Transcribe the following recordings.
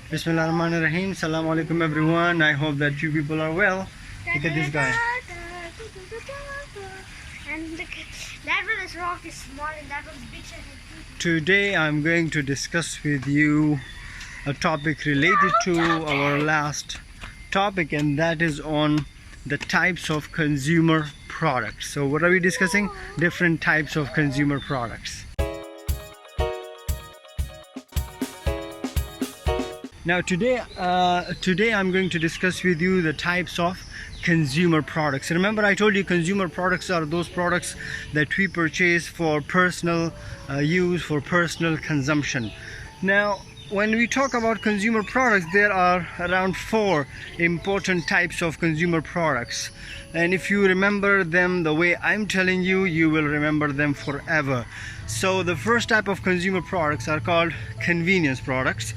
Bismillahirrahmanirrahim. Assalamu alaikum everyone. I hope that you people are well. Look at this guy. And look, that one is rock is small and that one's big. Today I'm going to discuss with you a topic related to our last topic, and that is on the types of consumer products. So what are we discussing? Different types of consumer products. Now today I'm going to discuss with you the types of consumer products. Remember, I told you consumer products are those products that we purchase for personal use, for personal consumption. Now when we talk about consumer products, there are around 4 important types of consumer products, and if you remember them the way I'm telling you, you will remember them forever. So the first type of consumer products are called convenience products.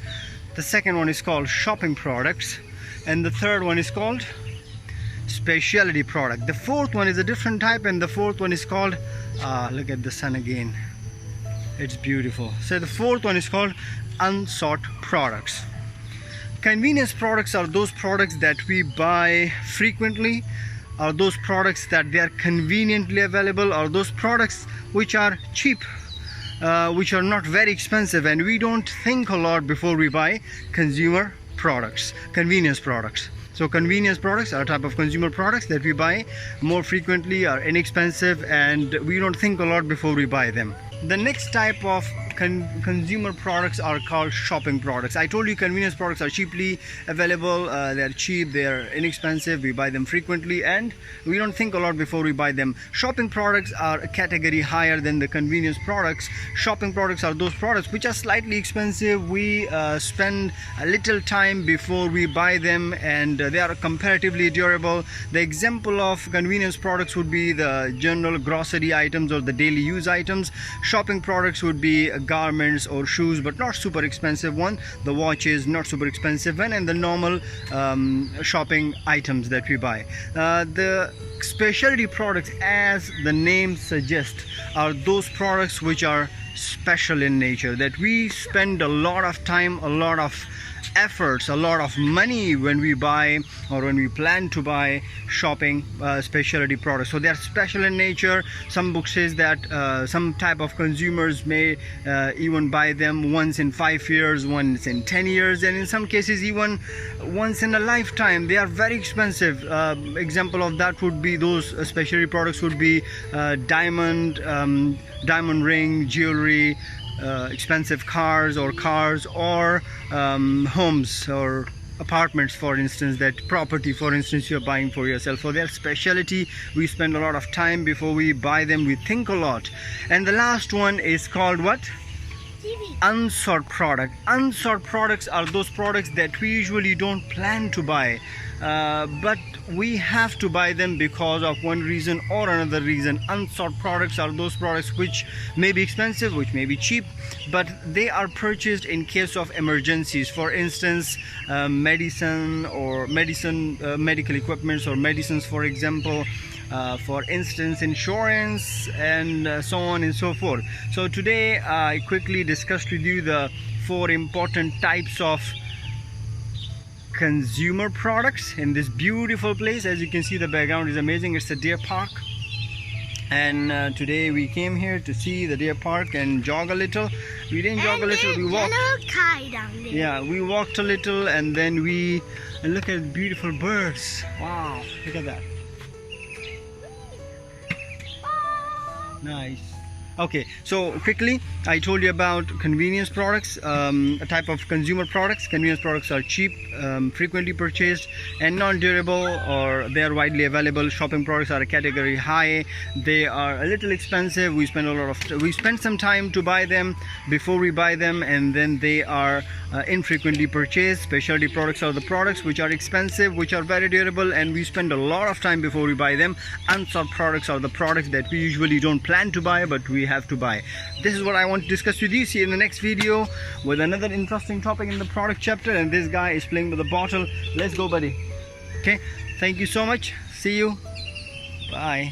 The second one is called shopping products, and the third one is called specialty product. The fourth one is a different type, and the fourth one is called look at the sun again, it's beautiful. So the fourth one is called unsought products. Convenience products are those products that we buy frequently, are those products that they are conveniently available, are those products which are cheap, which are not very expensive, and we don't think a lot before we buy consumer products, convenience products. So convenience products are a type of consumer products that we buy more frequently, are inexpensive, and we don't think a lot before we buy them. The next type of consumer products are called shopping products. I told you convenience products are cheaply available, they're cheap, they're inexpensive, we buy them frequently, and we don't think a lot before we buy them. Shopping products are a category higher than the convenience products. Shopping products are those products which are slightly expensive, we spend a little time before we buy them, and they are comparatively durable. The example of convenience products would be the general grocery items or the daily use items. Shopping products would be garments or shoes, but not super expensive one. The watches, not super expensive one, and the normal shopping items that we buy. The specialty products, as the name suggests, are those products which are special in nature, that we spend a lot of time, a lot of efforts, a lot of money when we buy or when we plan to buy shopping specialty products. So they are special in nature. Some book says that some type of consumers may even buy them once in 5 years, once in 10 years, and in some cases even once in a lifetime. They are very expensive. Example of that would be those specialty products would be diamond ring, jewelry, expensive cars, or homes or apartments, for instance, that property, for instance, you're buying for yourself. For their specialty, we spend a lot of time before we buy them, we think a lot. And the last one is called what? TV. Unsought product. Unsought products are those products that we usually don't plan to buy, but we have to buy them because of one reason or another reason. Unsought products are those products which may be expensive, which may be cheap, but they are purchased in case of emergencies. For instance, medical equipments or medicines, for example, for instance insurance, and so on and so forth. So today I quickly discussed with you the 4 important types of consumer products in this beautiful place. As you can see, the background is amazing. It's a deer park, and today we came here to see the deer park and jog a little. We didn't jog a little, we walked. Yeah, we walked a little, and then we look at beautiful birds. Wow, look at that. Nice. Okay, so quickly I told you about convenience products, a type of consumer products. Convenience products are cheap, frequently purchased, and non-durable, or they are widely available. Shopping products are a category high. They are a little expensive. We spend some time to buy them before we buy them, and then they are infrequently purchased. Specialty products are the products which are expensive, which are very durable, and we spend a lot of time before we buy them. Unsought products are the products that we usually don't plan to buy, but we have to buy. This is what I want to discuss with you. See you in the next video with another interesting topic in the product chapter. And this guy is playing with a bottle. Let's go, buddy. Okay, thank you so much. See you. Bye.